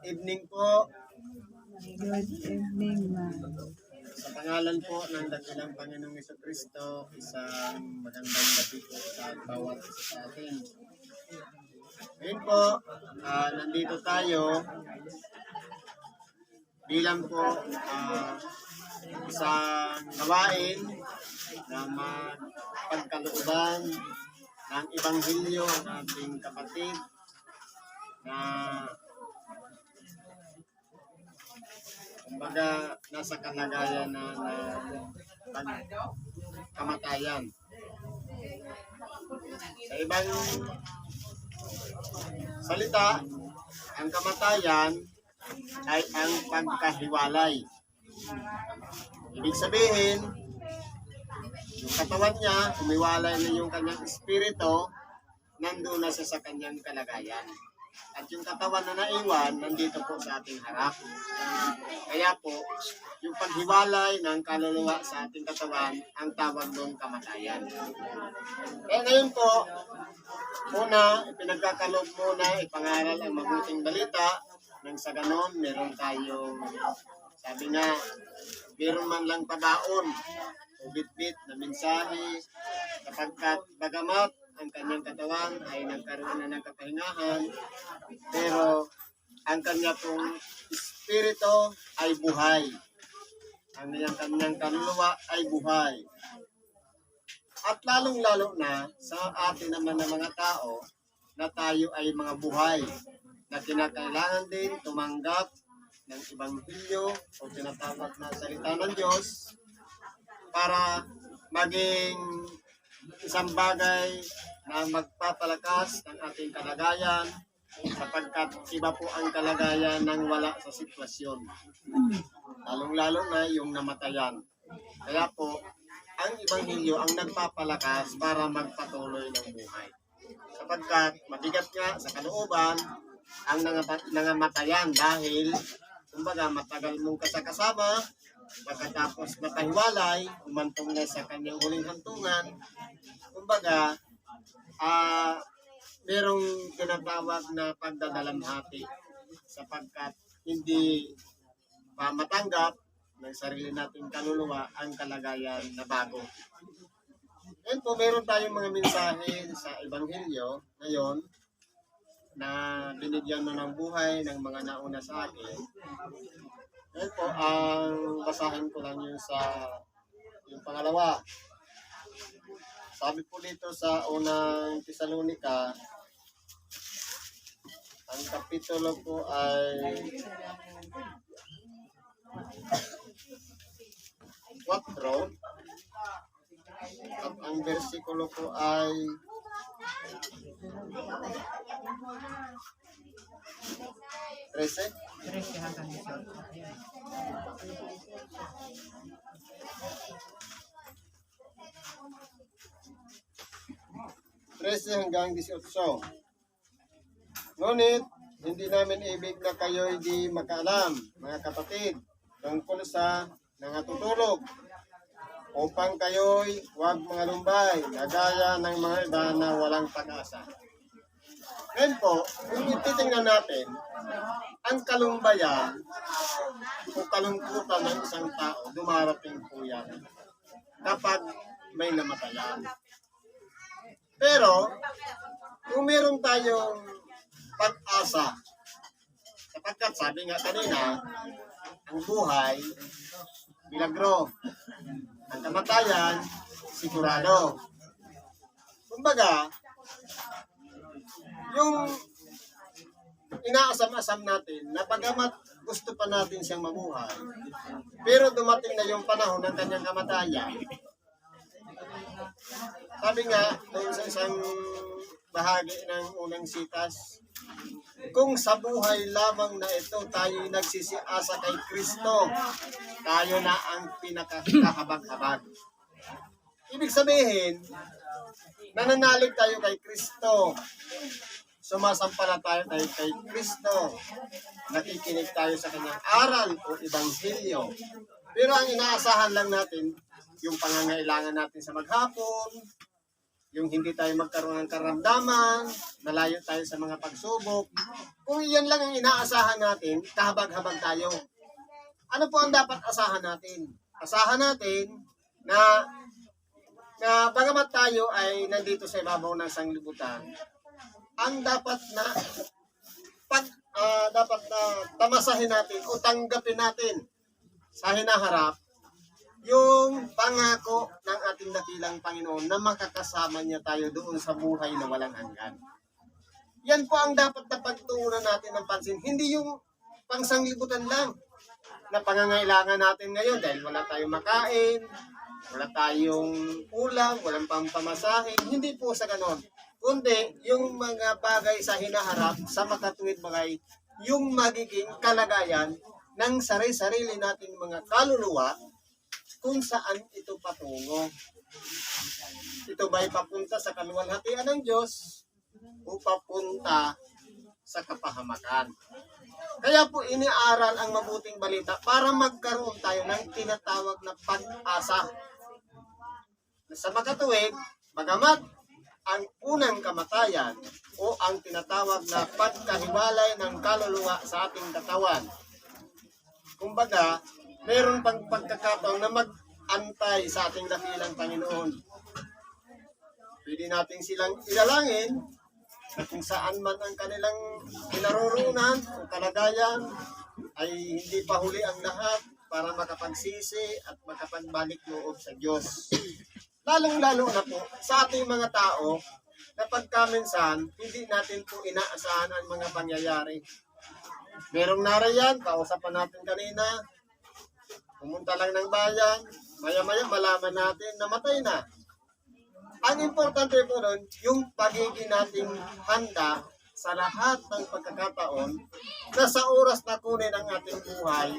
evening po. Good evening, ma'am. Sa pangalan po ng dakilang Panginoong Jesucristo, isang magandang gabi po sa bawat isa sa atin. Ngayon po, nandito tayo bilang po isang gawain na magpagkalooban ng Ebanghelyo ang ating kapatid na kumbaga nasa kalagayan na kamatayan. Sa ibang salita, ang kamatayan ay ang pagkahiwalay. Ibig sabihin, yung katawan niya, humiwalay na yung kanyang espiritu, nandun na siya sa kanyang kalagayan. At yung katawan na naiwan, nandito po sa ating harap. Kaya po, yung paghiwalay ng kaluluwa sa ating katawan, ang tawag doon kamatayan. Kaya ngayon po, una, ipinagkakaloob muna, ipangaral ang mabuting balita, nang sa ganon, meron tayong, sabi nga, meron man lang pabaon, o bit-bit na mensahe, kapagkat bagamat ang kanyang katawan ay nagkaroon na ng kapahingahan, pero ang kanya pong espiritu ay buhay. Ang kanyang kaluluwa ay buhay. At lalong-lalo na sa atin naman ng mga tao na tayo ay mga buhay na kinakailangan din tumanggap ng Ebanghelyo o tinatawag na salita ng Diyos para maging isang bagay na magpapalakas ng ating kalagayan sapagkat iba po ang kalagayan ng wala sa sitwasyon. Lalong-lalo na yung namatayan. Kaya po, ang Ebanghelyo ang nagpapalakas para magpatuloy ng buhay. Sapagkat mabigat nga sa kalooban ang nangamatayan dahil kumbaga matagal mong kasama, pagkatapos matahiwalay, umantong na sa kanyang huling hantungan, kumbaga, merong tinatawag na pagdadalamhati sapagkat hindi pa matanggap ng sarili nating kaluluwa ang kalagayan na bago. Ngayon po, meron tayong mga mensahe sa Ebanghelyo ngayon na binigyan mo ng buhay ng mga nauna sa akin. Ngayon po, ang basahin ko lang yun sa yung pangalawa. Sabi po dito sa unang Tesalonica, ang kapitulo po ay 4 at ang versikulo po ay 13. 13 hanggang 18. 13 hanggang 18. Ngunit, hindi namin ibig na kayo'y di makaalam, mga kapatid, tungkol sa nangatutulog, upang kayo'y huwag mga lumbay, gaya ng mga iba na walang pag-asa. Ngayon po, kung ititingnan natin, ang kalumbayan o kalungkutan ng isang tao, dumarating po yan kapag may namatayan. Pero, kung meron tayong pag-asa, sapagkat sabi nga kanina, ang buhay, milagro. Ang kamatayan, sigurado. Kumbaga, yung inaasam-asam natin na bagamat gusto pa natin siyang mamuhay, pero dumating na yung panahon ng kanyang kamatayan. Sabi nga, doon sa isang bahagi ng unang sitas, kung sa buhay lamang na ito tayo nagsisiasa kay Kristo, tayo na ang pinakakahabag-habag. Ibig sabihin, nananalig tayo kay Kristo, sumasampalataya tayo kay Kristo, nakikinig tayo sa kanyang aral o Ebanghelyo. Pero ang inaasahan lang natin, yung pangangailangan natin sa maghapon, yung hindi tayo magkaroon ng karamdaman, nalayo tayo sa mga pagsubok. Kung iyan lang ang inaasahan natin, kahabag-habag tayo. Ano po ang dapat asahan natin? Asahan natin na bagamat tayo ay nandito sa ibabaw ng sanglibutan, ang dapat na dapat na tamasahin natin o tanggapin natin sa hinaharap yung pangako ng ating dakilang Panginoon na makakasama niya tayo doon sa buhay na walang hanggan. Yan po ang dapat na pagtuunan natin ng pansin. Hindi yung pangsanglibutan lang na pangangailangan natin ngayon dahil wala tayong makain, wala tayong ulam, walang pampamasahe. Hindi po sa ganon. Kundi yung mga bagay sa hinaharap, sa makatuwid bagay, yung magiging kalagayan ng sarili-sarili nating mga kaluluwa kung saan ito patungo. Ito ba'y papunta sa kaluwalhatian ng Diyos o papunta sa kapahamakan? Kaya po iniaral ang mabuting balita para magkaroon tayo ng tinatawag na pag-asa. Sa makatuwid, bagamat ang unang kamatayan o ang tinatawag na pagkahiwalay ng kaluluwa sa ating katawan. Kumbaga, meron pang pagkakataon na mag-antay sa ating dakilang Panginoon. Pwede natin silang ilalangin na kung saan man ang kanilang kinaroroonan o kalagayan ay hindi pa huli ang lahat para makapagsisi at makapagbalik loob sa Diyos. Lalong-lalo na po sa ating mga tao na pagkaminsan hindi natin po inaasahan ang mga pangyayari. Merong narayan, kausapan natin kanina, pumunta lang ng bayan, maya-maya malaman natin namatay na. Ang importante po nun, yung pagiging nating handa sa lahat ng pagkakataon na sa oras na kunin ang ating buhay,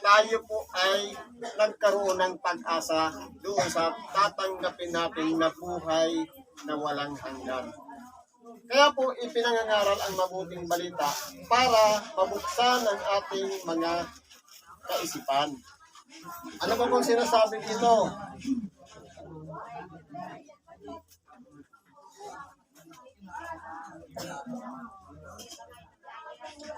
tayo po ay nagkaroon ng pag-asa doon sa tatanggapin natin na buhay na walang hanggan. Kaya po ipinangangaral ang mabuting balita para mabuksan ang ating mga kaisipan. Ano ba pong sinasabi dito?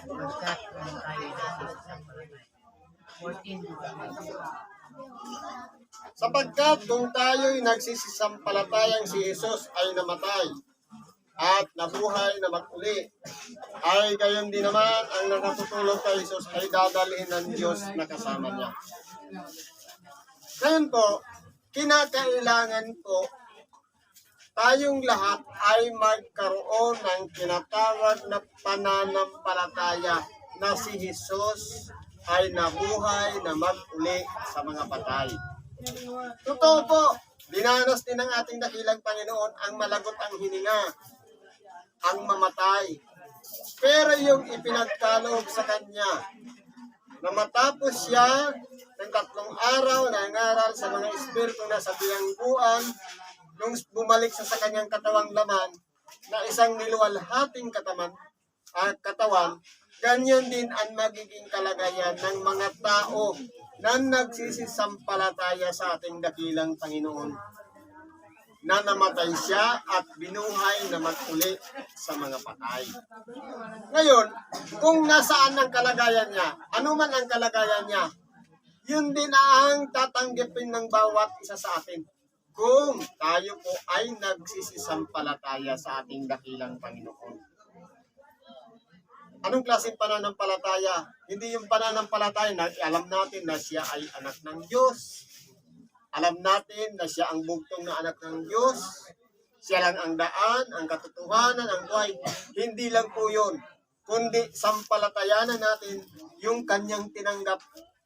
Pagkat kung tayo nasa isang barangay. 14. Sapagkat kung tayo'y nagsisisampalatayang si Jesus ay namatay at nabuhay na maguli, ay gayon din naman ang nakatutulog kay Jesus ay dadalhin ng Diyos na kasama niya. Ngayon po, kinakailangan po tayong lahat ay magkaroon ng tinatawag na pananampalataya na si Jesus ay nabuhay na mag-uli sa mga patay. Totoo po, dinanas din ng ating dakilang Panginoon ang malagot ang hininga, ang mamatay. Pero yung ipinagkaloob sa Kanya, na matapos siya ng 3 araw na nangaral sa mga espiritu na sa bilangguan, nung bumalik sa kanyang katawang laman, na isang niluwalhating katawan, ganyan din ang magiging kalagayan ng mga tao na nagsisisampalataya sa ating dakilang Panginoon, na namatay siya at binuhay na mag-uli sa mga patay. Ngayon, kung nasaan ang kalagayan niya, ano man ang kalagayan niya, yun din ang tatanggapin ng bawat isa sa atin. Kung tayo po ay nagsisisampalataya sa ating dakilang Panginoon. Anong klaseng pananampalataya? Hindi yung pananampalataya na alam natin na siya ay anak ng Diyos. Alam natin na siya ang bugtong na anak ng Diyos. Siya lang ang daan, ang katotohanan, ang buhay. Hindi lang po yun. Kundi sampalatayanan natin yung kanyang tinanggap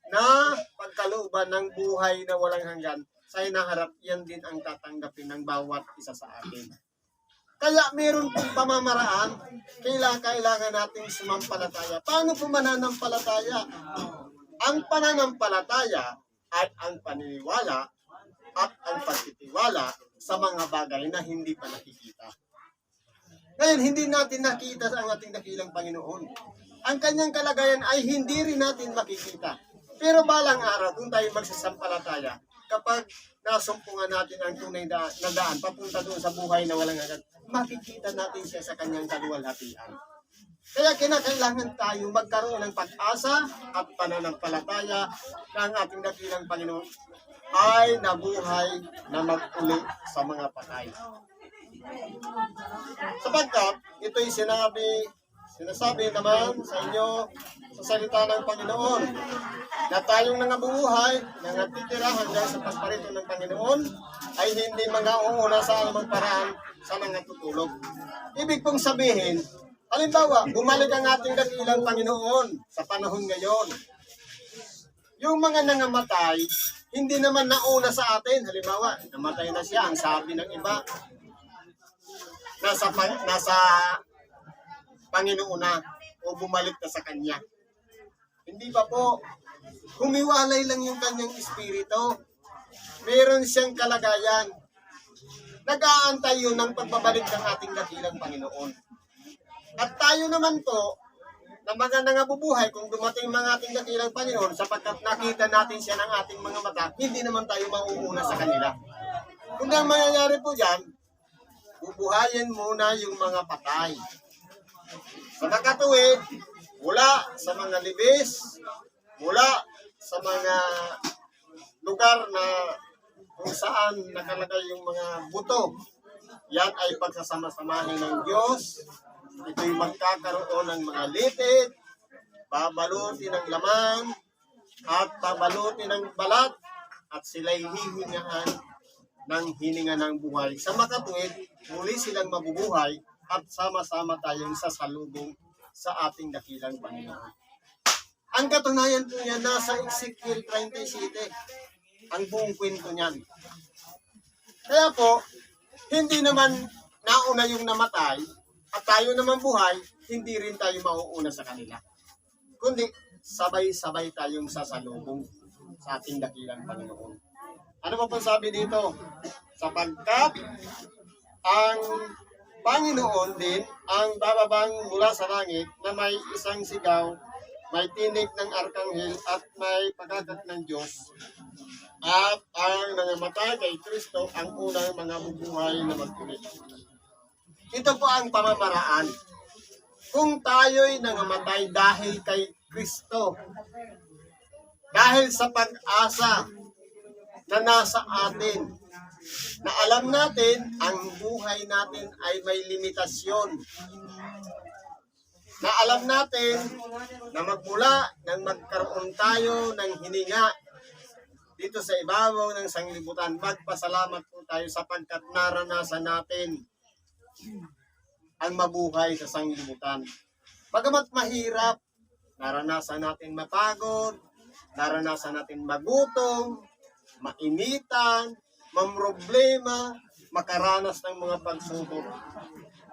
na pagkalooban ng buhay na walang hanggan. Sa hinaharap, yan din ang tatanggapin ng bawat isa sa atin. Kaya meron pong pamamaraan, kailangan nating sumampalataya. Paano po mananampalataya? Ang pananampalataya ay ang paniniwala at ang pagtitiwala sa mga bagay na hindi pa nakikita. Ngayon, hindi natin nakita ang ating dakilang Panginoon. Ang kanyang kalagayan ay hindi rin natin makikita. Pero balang araw, kung tayo magsasampalataya, kapag nasumpungan natin ang tunay na daan papunta doon sa buhay na walang hanggan, makikita natin siya sa kanyang kaluwalhatian. Kaya kinakailangan tayo magkaroon ng pag-asa at pananampalataya na ang ating dakilang Panginoon ay nabuhay na mag-uli sa mga patay. Sapagkat ito'y sinasabi naman sa inyo sa salita ng Panginoon na tayong nangabubuhay, nangatitira hanggang sa pagparito ng Panginoon ay hindi mga uuna sa anumang paraan sa nangatutulog. Ibig pong sabihin, halimbawa, bumalik ang ating dakilang Panginoon sa panahon ngayon. Yung mga nangamatay, hindi naman nauna sa atin. Halimbawa, namatay na siya, ang sabi ng iba, nasa Panginoon na o bumalik na sa Kanya. Hindi pa po. Humiwalay lang yung kanyang espiritu. Meron siyang kalagayan. Nag-aantay yun ng pagbabalik ng ating dakilang Panginoon. At tayo naman po, na mga nangabubuhay, kung dumating mga ating dakilang Panginoon, sapagkat nakita natin siya ng ating mga mata, hindi naman tayo mauuna sa kanila. Kung ang mangyayari po dyan, bubuhayin muna yung mga patay. Sa nakatuwid, mula sa mga libis, mula sa mga lugar na kung saan nakalagay yung mga buto, yan ay pagsasama-samahin ng Diyos. Ito'y magkakaroon ng mga litid, babalutin ng laman, at babalutin ng balat, at sila'y hihingaan ng hininga ng buhay. Sa makatuwid, muli silang mabubuhay at sama-sama tayong sasalubong sa ating dakilang Panginoon. Ang katunayan po niya nasa Ezekiel 37, ang buong kwento niyan. Kaya po, hindi naman nauna yung namatay, at tayo naman buhay, hindi rin tayo mauuna sa kanila. Kundi, sabay-sabay tayong sasalubong sa ating dakilang Panginoon. Ano pa pong sabi dito? Sapagkat ang Panginoon din ang bababang mula sa langit na may isang sigaw, may tinig ng arkanghel at may pagkakat ng Diyos. At ang nangamatay kay Kristo ang unang mga bubuhay na magkulit. Ito po ang pamamaraan. Kung tayo'y nangamatay dahil kay Kristo, dahil sa pag-asa na nasa atin, na alam natin ang buhay natin ay may limitasyon, na alam natin na magmula nang magkaroon tayo ng hininga dito sa ibabaw ng sanglibutan, magpasalamat po tayo sapagkat naranasan natin ang mabuhay sa sanglibutan. Bagamat mahirap, naranasan natin mapagod, naranasan natin magutom, mainitan, mamroblema, makaranas ng mga pagsubok.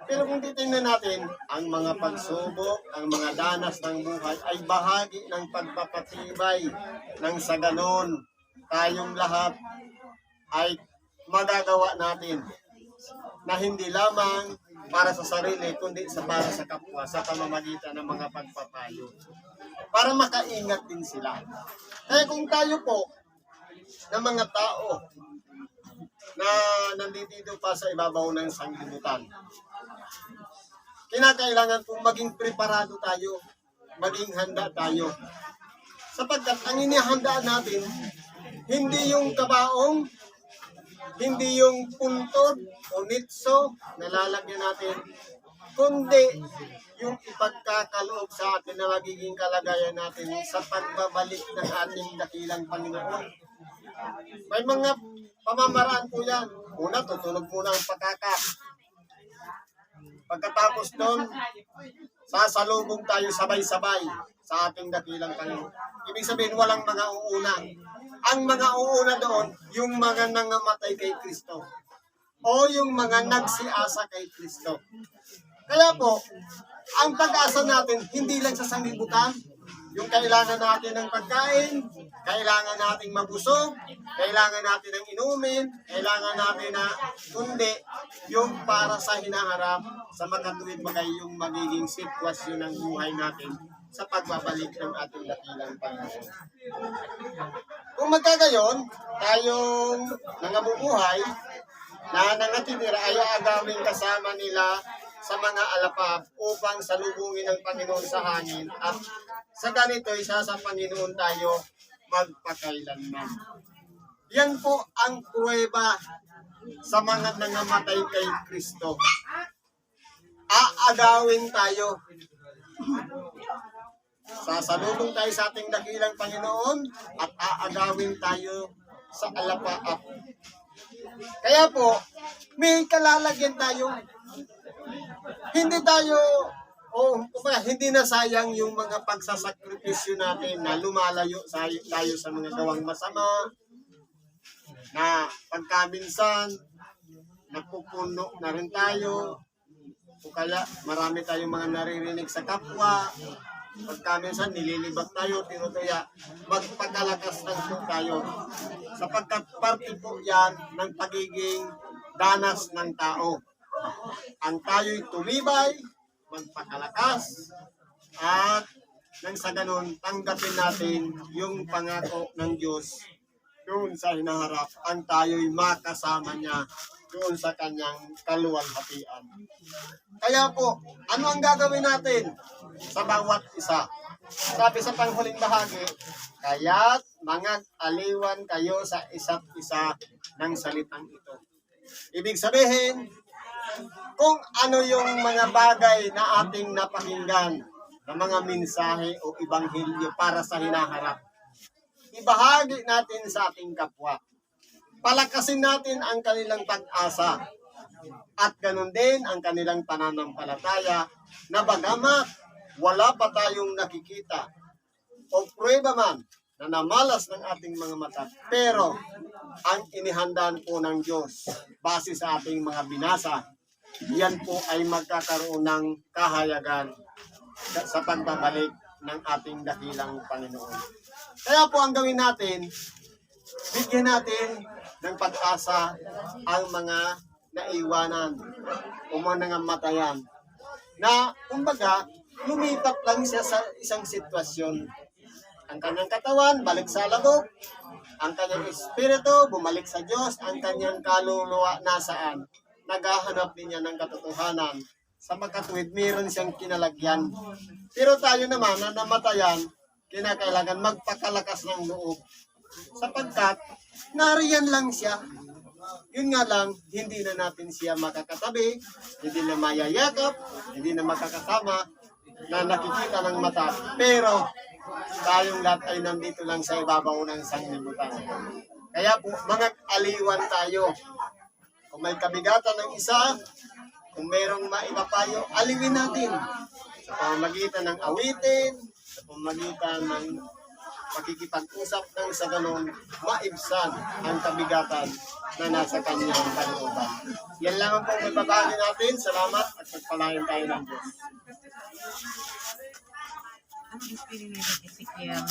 Pero kung titingnan natin, ang mga pagsubok, ang mga danas ng buhay ay bahagi ng pagpapatibay nang sa ganon tayong lahat ay magagawa natin na hindi lamang para sa sarili, kundi para sa kapwa, sa pamamagitan ng mga pagpapayo. Para makaingat din sila. Kaya kung tayo po, ng mga tao na nandito pa sa ibabaw ng sanglibutan, kinakailangan po maging preparado tayo, maging handa tayo. Sapagkat ang inihandaan natin, hindi yung kabaong, hindi yung puntod o nitso na lalagyan natin, kundi yung ipagkakaloob sa atin na magiging kalagayan natin sa pagbabalik ng ating dakilang Panginoon. May mga pamamaraan po yan. Una, tutunog muna ang pakaka. Pagkatapos doon, sasalubong tayo sabay-sabay sa ating dakilang Panginoon. Ibig sabihin, walang mga uuna. Ang mga uuna doon, yung mga nangamatay kay Kristo o yung mga nagsiasa kay Kristo. Kaya po, ang pag-asa natin, hindi lang sa sanglibutan, yung kailangan natin ng pagkain, kailangan nating mabusog, kailangan natin ng inumin, kailangan natin na kundi yung para sa hinaharap sa makatuwid bagay yung magiging sitwasyon ng buhay natin sa pagbabalik ng ating dakilang Panginoon. Kung magkagayon, tayong nangamubuhay na nangatitira ay agawin kasama nila sa mga alapap upang salubungin ng Panginoon sa hangin at sa ganito isa sa Panginoon tayo magpakailanman. Yan po ang pruweba sa mga nangamatay kay Kristo. Aagawin tayo. Sasalubong tayo sa ating dakilang Panginoon at aagawin tayo sa alapaap. Kaya po, may kalalagyan tayo. Hindi tayo, hindi na sayang yung mga pagsasakripisyo natin na lumalayo tayo sa mga gawang masama, na pagkaminsan, napupuno na rin tayo, o kaya marami tayong mga naririnig sa kapwa, pagkaminsan nililibat tayo, tinutuya, magpagkalakas ng tayo. Sapagkat parte po yan ng pagiging danas ng tao. Ang tayo'y tumibay, magpakalakas, at nang sa ganun, tanggapin natin yung pangako ng Diyos doon sa hinaharap, ang tayo'y makasama niya doon sa kanyang kaluwalhatian. Kaya po, ano ang gagawin natin sa bawat isa? Sabi sa panghuling bahagi, kaya't mag-aliwan kayo sa isa't isa ng salitang ito. Ibig sabihin, kung ano yung mga bagay na ating napakinggan na mga mensahe o ibanghilyo para sa hinaharap, ibahagi natin sa ating kapwa. Palakasin natin ang kanilang pag-asa at ganun din ang kanilang pananampalataya na bagamat wala pa tayong nakikita o pruweba man na namalas ng ating mga mata, pero ang inihandaan po ng Diyos base sa ating mga binasa, yan po ay magkakaroon ng kahayagan sa pagbabalik ng ating dakilang Panginoon. Kaya po ang gawin natin, bigyan natin ng pag-asa ang mga naiwanan o mga namatayan na kumbaga lumipat lang siya sa isang sitwasyon. Ang kanyang katawan balik sa lagok, ang kanyang espiritu bumalik sa Diyos, ang kanyang kaluluwa nasaan. Naghahanap din niya ng katotohanan. Sa magkatuwid, mayroon siyang kinalagyan. Pero tayo naman na namatayan, kinakailangan magpakalakas ng loob. Sapagkat, nariyan lang siya. Yun nga lang, hindi na natin siya makakatabi, hindi na mayayakap, hindi na makakasama, na nakikita ng mata. Pero, tayong lahat ay nandito lang sa ibabaw ng sanglibutan. Kaya po, mga aliwan tayo. Kung may kabigatan ng isa, kung mayroong maipapayo, aliwin natin. Sa pamamagitan ng awitin, sa pamamagitan ng pakikipag-usap ng sa ganun, maibsan ang kabigatan na nasa kanyang kalooban. Yan lang ang pong ibabagi natin. Salamat at pagpalain tayo ng Diyos. Ang espiritu ni Ezekiel